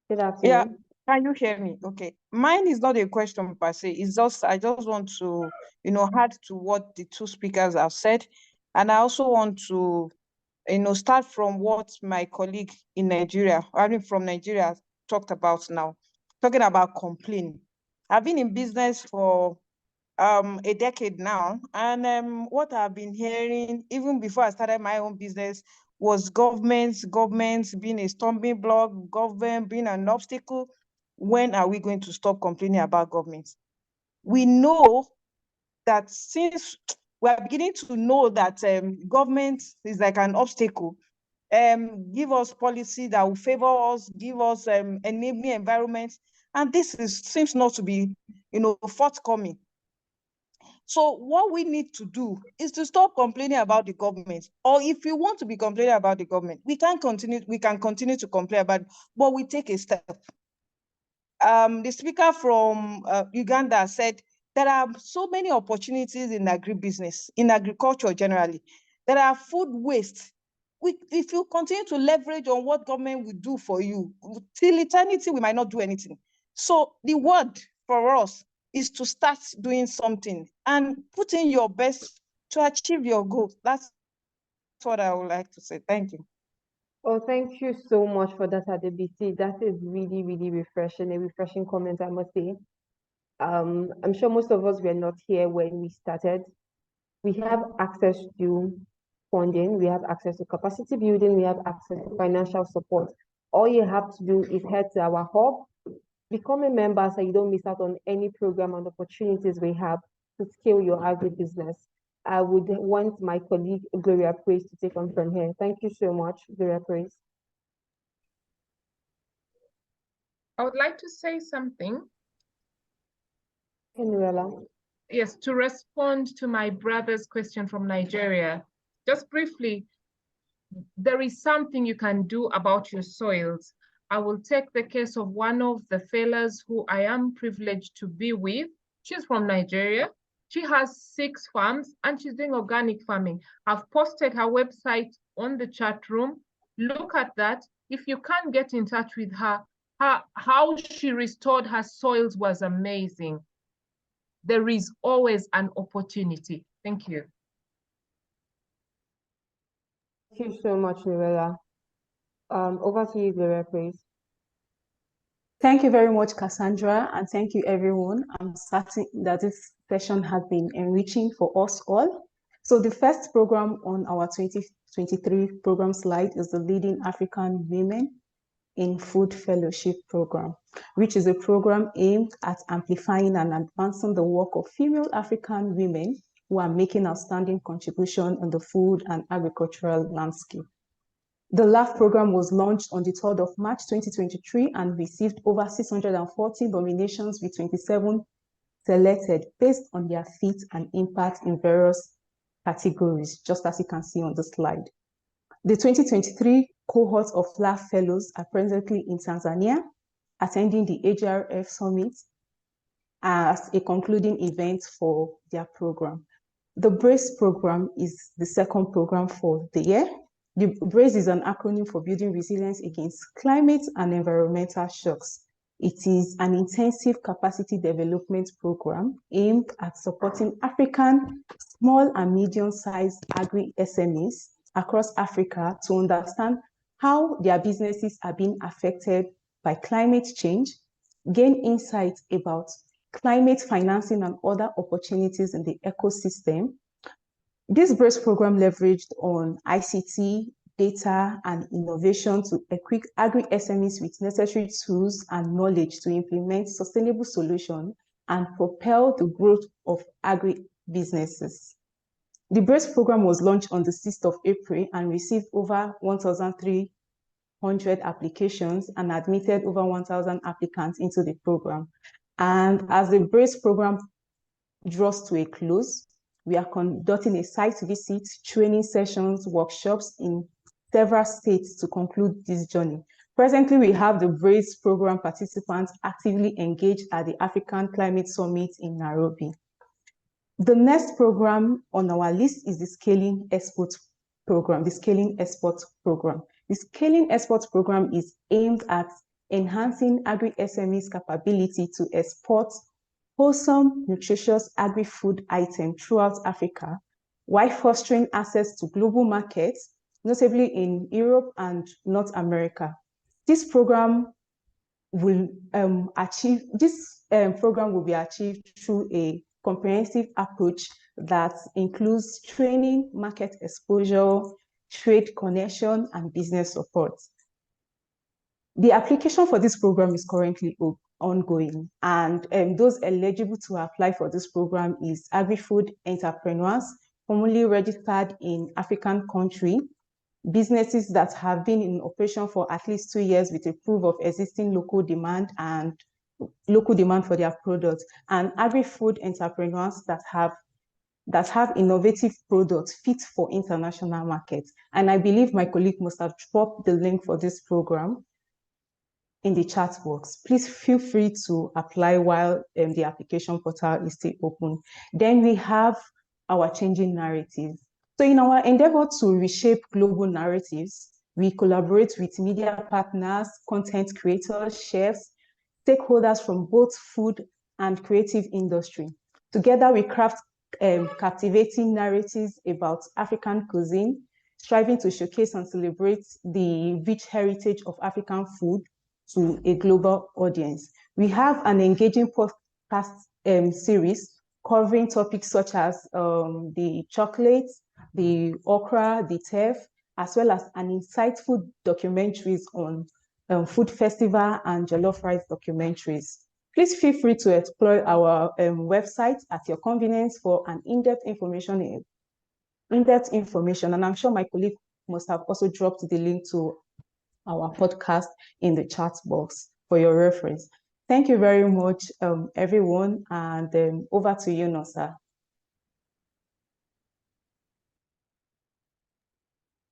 Good afternoon. Yeah, can you hear me? Okay. Mine is not a question per se. It's just, I just want to, add to what the two speakers have said. And I also want to, start from what my colleague in Nigeria, from Nigeria, talked about now, talking about complaining. I've been in business for a decade now, and what I've been hearing, even before I started my own business, was governments being a stumbling block, government being an obstacle. When are we going to stop complaining about government? We know that since we are beginning to know that government is like an obstacle, give us policy that will favor us, give us enabling environment, and this seems not to be, forthcoming. So what we need to do is to stop complaining about the government. Or if you want to be complaining about the government, we can continue to complain about it, but we take a step. The speaker from Uganda said there are so many opportunities in agribusiness, in agriculture generally. There are food waste. If you continue to leverage on what government will do for you, till eternity, we might not do anything. So the word for us is to start doing something and put in your best to achieve your goal. That's what I would like to say. Thank you. Oh, thank you so much for that, Adebisi. That is really, really refreshing, a refreshing comment, I must say. I'm sure most of us were not here when we started. We have access to funding, we have access to capacity building, we have access to financial support. All you have to do is head to our hub, become a member so you don't miss out on any program and opportunities we have to scale your agribusiness. I would want my colleague Gloria Praise to take on from here. Thank you so much, Gloria Praise. I would like to say something. Noela. Yes, to respond to my brother's question from Nigeria. Just briefly, there is something you can do about your soils. I will take the case of one of the fellows who I am privileged to be with. She's from Nigeria. She has 6 farms and she's doing organic farming. I've posted her website on the chat room. Look at that. If you can't get in touch with her, how she restored her soils was amazing. There is always an opportunity. Thank you. Thank you so much, Noela. Over to you, Gloria, please. Thank you very much, Cassandra, and thank you, everyone. I'm certain that this session has been enriching for us all. So the first program on our 2023 program slide is the Leading African Women in Food Fellowship Program, which is a program aimed at amplifying and advancing the work of female African women who are making outstanding contribution in the food and agricultural landscape. The LAF program was launched on the 3rd of March 2023 and received over 640 nominations with 27 selected based on their fit and impact in various categories, just as you can see on the slide. The 2023 cohort of LAF fellows are presently in Tanzania, attending the AGRF Summit as a concluding event for their program. The BRACE program is the second program for the year. The BRACE is an acronym for Building Resilience Against Climate and Environmental Shocks. It is an intensive capacity development program aimed at supporting African small and medium-sized agri-SMEs across Africa to understand how their businesses are being affected by climate change, gain insights about climate financing and other opportunities in the ecosystem. This BRACE program leveraged on ICT, data, and innovation to equip agri-SMEs with necessary tools and knowledge to implement sustainable solutions and propel the growth of agri-businesses. The BRACE program was launched on the 6th of April and received over 1,300 applications and admitted over 1,000 applicants into the program. And as the BRACE program draws to a close, we are conducting a site visit, training sessions, workshops in several states to conclude this journey. Presently, we have the BRACE program participants actively engaged at the African Climate Summit in Nairobi. The next program on our list is the Scaling Export Program, the Scaling Export Program. The Scaling Export Program is aimed at enhancing agri-SMEs' capability to export wholesome, nutritious agri-food items throughout Africa, while fostering access to global markets, notably in Europe and North America. This program will be achieved through a comprehensive approach that includes training, market exposure, trade connection, and business support. The application for this program is currently ongoing, and those eligible to apply for this program is agri-food entrepreneurs formerly registered in African country, businesses that have been in operation for at least 2 years with a proof of existing local demand for their products, and agri-food entrepreneurs that have innovative products fit for international markets. And I believe my colleague must have dropped the link for this program in the chat box. Please feel free to apply while the application portal is still open. Then we have our changing narratives. So in our endeavor to reshape global narratives, we collaborate with media partners, content creators, chefs, stakeholders from both food and creative industry. Together, we craft captivating narratives about African cuisine, striving to showcase and celebrate the rich heritage of African food to a global audience. We have an engaging podcast series covering topics such as the chocolates, the okra, the teff, as well as an insightful documentaries on food festival and jollof rice documentaries. Please feel free to explore our website at your convenience for an in-depth information, and I'm sure my colleague must have also dropped the link to our podcast in the chat box for your reference. Thank you very much, everyone, and over to you, Nosa.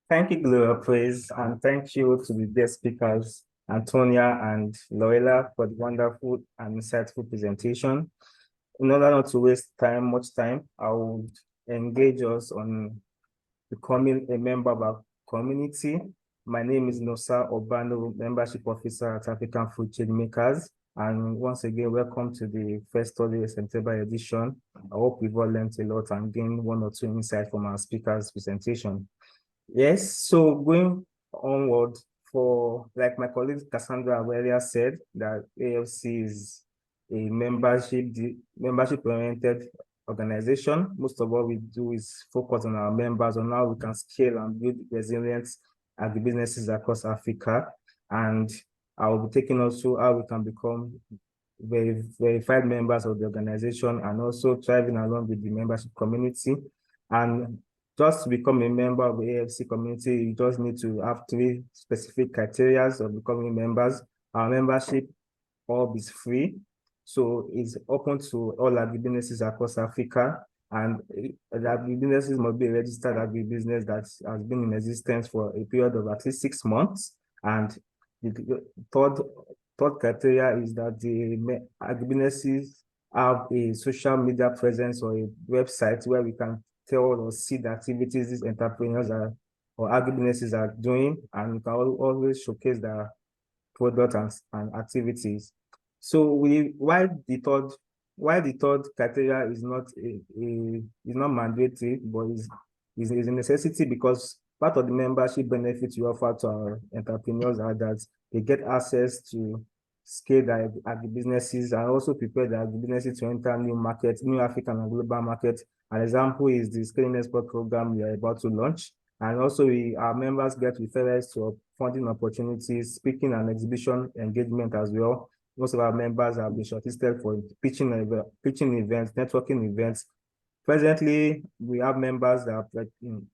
Thank you, Gloria Praise, and thank you to the guest speakers, Anthonia and Noela, for the wonderful and insightful presentation. In order not to waste much time, I would engage us on becoming a member of our community. My name is Nosa Obano, Membership Officer at African Food Chain Makers. And once again, welcome to the first Thursday September edition. I hope we've all learned a lot and gained 1 or 2 insights from our speakers' presentation. Yes, so going onward, for like my colleague Cassandra earlier said, that AFC is a membership-oriented organization. Most of what we do is focus on our members, on how we can scale and build resilient agribusinesses across Africa. And I will be taking us through how we can become verified members of the organization and also thriving along with the membership community. And just to become a member of the AFC community, you just need to have 3 specific criteria of becoming members. Our membership hub is free, so it's open to all agribusinesses across Africa, and the agribusinesses must be a registered agribusiness that has been in existence for a period of at least 6 months. And the third criteria is that the agribusinesses have a social media presence or a website where we can tell or see the activities these entrepreneurs or agribusinesses are doing, and we can always showcase their products and activities. So why the third criteria is not mandatory, but is a necessity, because part of the membership benefits we offer to our entrepreneurs are that they get access to scale their agribusinesses and also prepare the agribusinesses to enter new markets, new African and global markets. An example is the Scaling Export Program we are about to launch. And also our members get referrals to funding opportunities, speaking and exhibition engagement as well. Most of our members have been shortlisted for pitching events, networking events, Presently, we have members that are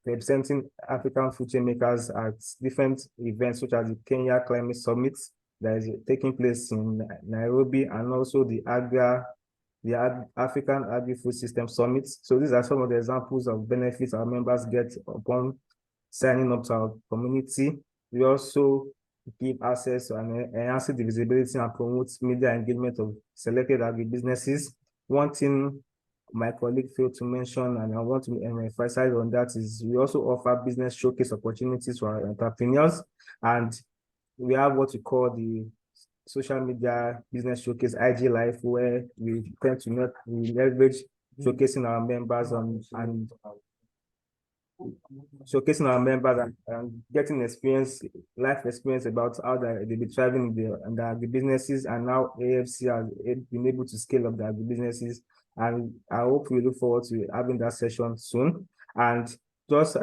representing African food chain makers at different events, such as the Kenya Climate Summit that is taking place in Nairobi, and also the African Agri-Food System Summit. So these are some of the examples of benefits our members get upon signing up to our community. We also give access to and enhance the visibility and promote media engagement of selected agribusinesses. One thing my colleague failed to mention, and I want to emphasize on that, is we also offer business showcase opportunities for our entrepreneurs, and we have what we call the social media business showcase IG Live, where we tend to leverage showcasing our members and showcasing our members and getting life experience about how they be thriving in the businesses, and now AFC has been able to scale up the businesses. And I hope we look forward to having that session soon. And just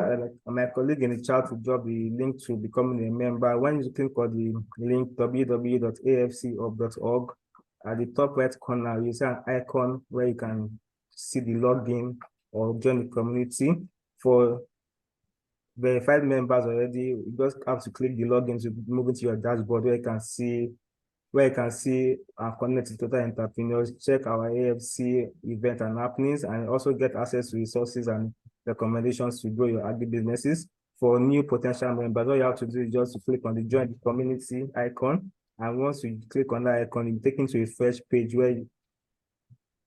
my colleague in the chat will drop the link to becoming a member. When you click on the link www.afcup.org, at the top right corner, you see an icon where you can see the login or join the community. For verified members already, you just have to click the login to move into your dashboard where you can see and connect with other entrepreneurs, check our AFC event and happenings, and also get access to resources and recommendations to grow your agribusinesses. For new potential members, all you have to do is just to click on the join the community icon, and once you click on that icon, you'll be taken to a fresh page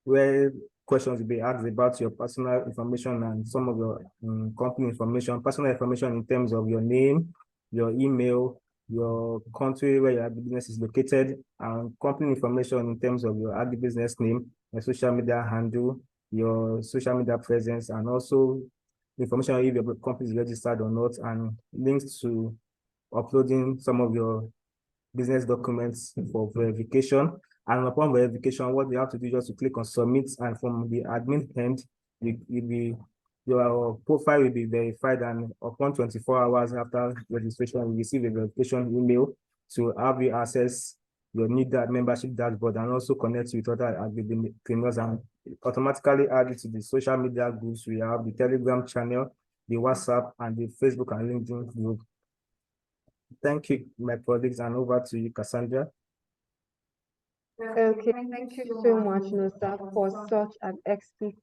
where questions will be asked about your personal information and some of your company information, personal information in terms of your name, your email, your country where your agribusiness is located, and company information in terms of your agribusiness name, your social media handle, your social media presence, and also information if your company is registered or not, and links to uploading some of your business documents for verification. And upon verification, what you have to do is just to click on submit, and from the admin end, your profile will be verified, and upon 24 hours after registration, you receive a verification email to have you access your membership dashboard and also connect with other entrepreneurs and automatically add it to the social media groups. We have the Telegram channel, the WhatsApp, and the Facebook and LinkedIn group. Thank you, my colleagues, and over to you, Cassandra. Okay, thank you so much, Nosa, for such an explicit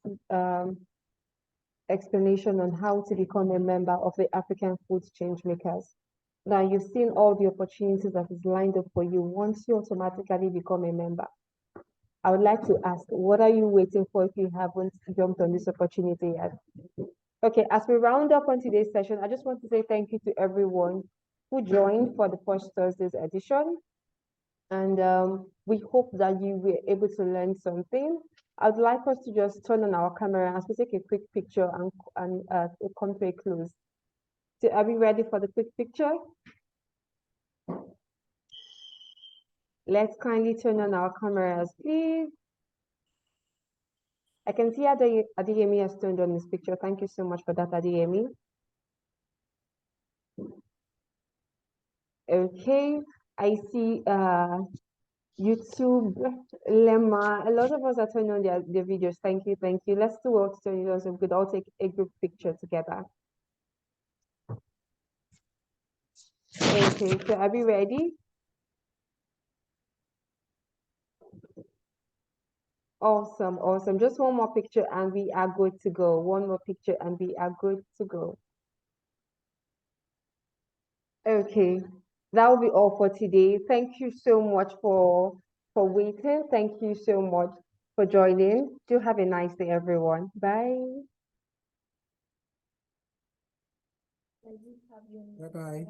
explanation on how to become a member of the African Food Change Makers. Now you've seen all the opportunities that is lined up for you once you automatically become a member. I would like to ask, what are you waiting for if you haven't jumped on this opportunity yet? Okay, as we round up on today's session, I just want to say thank you to everyone who joined for the first Thursday's edition. And we hope that you were able to learn something. I'd like us to just turn on our camera as we take a quick picture and come to a close. So are we ready for the quick picture? Let's kindly turn on our cameras, please. I can see Adeyemi has turned on his picture. Thank you so much for that, Adeyemi. Okay, I see YouTube, Lemma, a lot of us are turning on their videos. Thank you, thank you. Let's do all turn it on so we could all take a group picture together. Okay, so are we ready? Awesome, awesome. Just one more picture and we are good to go. One more picture and we are good to go. Okay, that will be all for today. Thank you so much for waiting. Thank you so much for joining. Do have a nice day, everyone. Bye. Bye-bye.